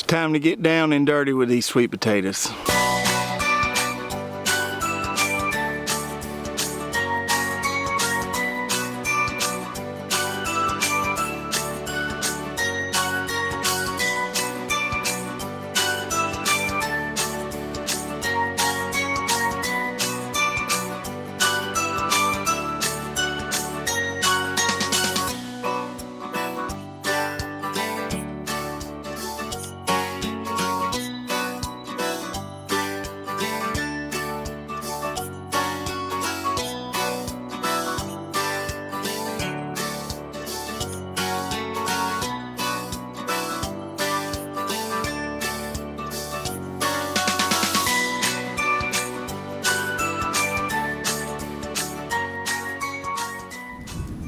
Time to get down and dirty with these sweet potatoes.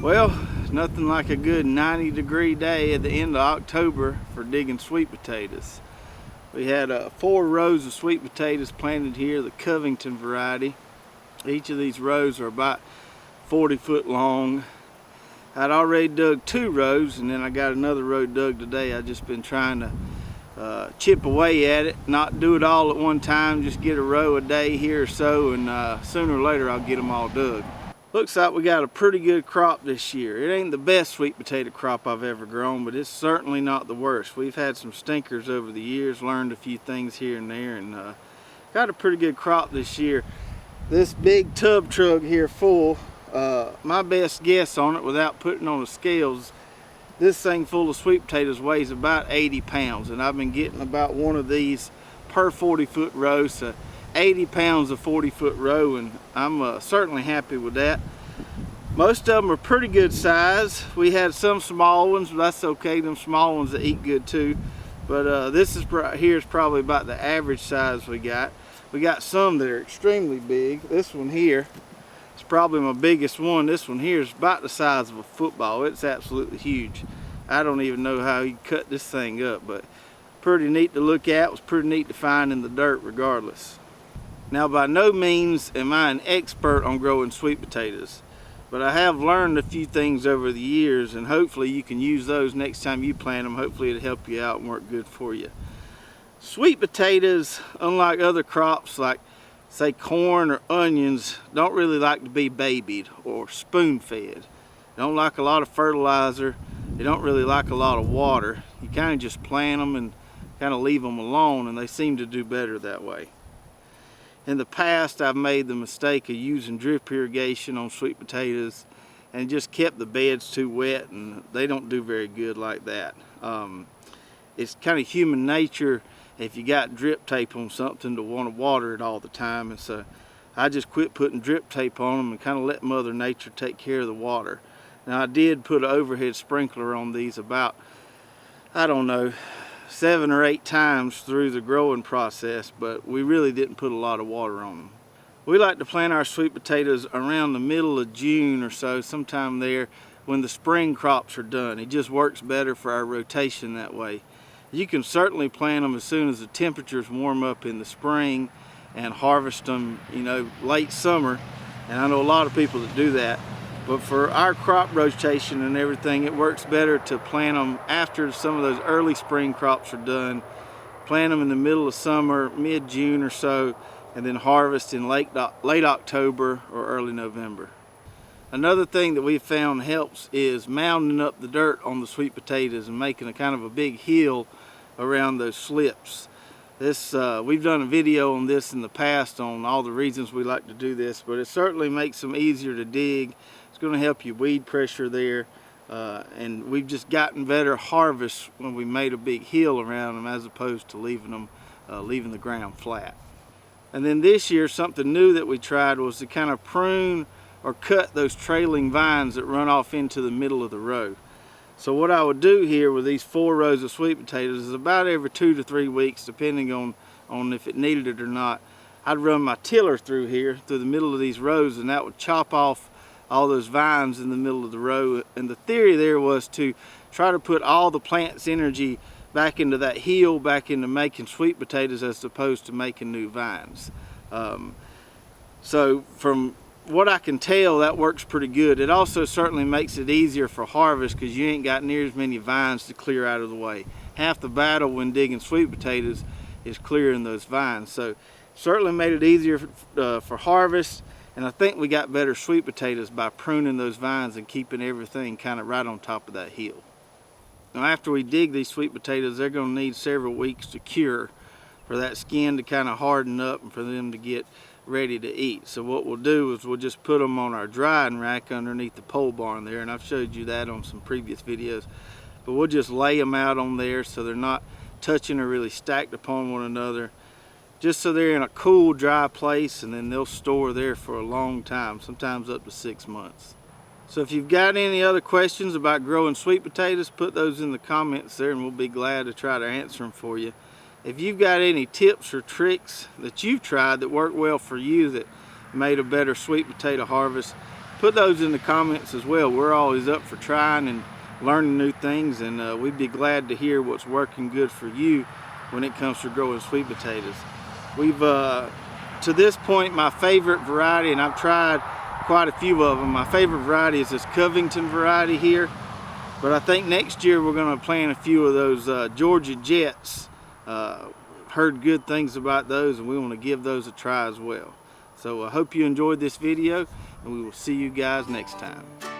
Well, nothing like a good 90-degree day at the end of October for digging sweet potatoes. We had 4 rows of sweet potatoes planted here, the Covington variety. Each of these rows are about 40 foot long. I'd already dug 2 rows, and then I got another row dug today. I've just been trying to chip away at it, not do it all at one time, just get a row a day here or so, and sooner or later I'll get them all dug. Looks like we got a pretty good crop this year. It ain't the best sweet potato crop I've ever grown, but it's certainly not the worst. We've had some stinkers over the years, learned a few things here and there, and got a pretty good crop this year. This big tub truck here full, my best guess on it without putting on the scales, this thing full of sweet potatoes weighs about 80 pounds, and I've been getting about one of these per 40-foot row, so 80 pounds a 40-foot row, and I'm certainly happy with that. Most of them are pretty good size. We had some small ones, but that's okay. Them small ones that eat good too. But this is right here is probably about the average size we got. We got some that are extremely big. This one here is probably my biggest one. This one here is about the size of a football. It's absolutely huge. I don't even know how he cut this thing up, but pretty neat to look at. It was pretty neat to find in the dirt regardless. Now, by no means am I an expert on growing sweet potatoes, but I have learned a few things over the years, and hopefully you can use those next time you plant them. Hopefully it'll help you out and work good for you. Sweet potatoes, unlike other crops like say corn or onions, don't really like to be babied or spoon-fed. They don't like a lot of fertilizer. They don't really like a lot of water. You kind of just plant them and kind of leave them alone, and they seem to do better that way. In the past, I've made the mistake of using drip irrigation on sweet potatoes and just kept the beds too wet, and they don't do very good like that. It's kind of human nature if you got drip tape on something to want to water it all the time, and so I just quit putting drip tape on them and kind of let Mother Nature take care of the water. Now, I did put an overhead sprinkler on these about, I don't know, 7 or 8 times through the growing process, but we really didn't put a lot of water on them. We like to plant our sweet potatoes around the middle of June or so, sometime there when the spring crops are done. It just works better for our rotation that way. You can certainly plant them as soon as the temperatures warm up in the spring and harvest them, you know, late summer, and I know a lot of people that do that. But for our crop rotation and everything, it works better to plant them after some of those early spring crops are done. Plant them in the middle of summer, mid-June or so, and then harvest in late October or early November. Another thing that we've found helps is mounding up the dirt on the sweet potatoes and making a kind of a big hill around those slips. We've done a video on this in the past on all the reasons we like to do this, but it certainly makes them easier to dig. It's going to help you weed pressure there, and we've just gotten better harvests when we made a big hill around them as opposed to leaving the ground flat. And then this year, something new that we tried was to kind of prune or cut those trailing vines that run off into the middle of the row. So what I would do here with these 4 rows of sweet potatoes is about every 2 to 3 weeks, depending on if it needed it or not, I'd run my tiller through here, through the middle of these rows, and that would chop off all those vines in the middle of the row. And the theory there was to try to put all the plant's energy back into that hill, back into making sweet potatoes as opposed to making new vines. So from what I can tell, that works pretty good. It also certainly makes it easier for harvest because you ain't got near as many vines to clear out of the way. half the battle when digging sweet potatoes is clearing those vines. So certainly made it easier for harvest, and I think we got better sweet potatoes by pruning those vines and keeping everything kind of right on top of that hill. Now after we dig these sweet potatoes, they're going to need several weeks to cure for that skin to kind of harden up and for them to get ready to eat. So what we'll do is we'll just put them on our drying rack underneath the pole barn there, and I've showed you that on some previous videos. But we'll just lay them out on there so they're not touching or really stacked upon one another, just so they're in a cool, dry place, and then they'll store there for a long time, sometimes up to 6 months. So if you've got any other questions about growing sweet potatoes, put those in the comments there and we'll be glad to try to answer them for you. If you've got any tips or tricks that you've tried that worked well for you that made a better sweet potato harvest, put those in the comments as well. We're always up for trying and learning new things, and we'd be glad to hear what's working good for you when it comes to growing sweet potatoes. We've, to this point, my favorite variety, and I've tried quite a few of them, my favorite variety is this Covington variety here. But I think next year we're going to plant a few of those Georgia Jets. Heard good things about those, and we want to give those a try as well. So I hope you enjoyed this video, and we will see you guys next time.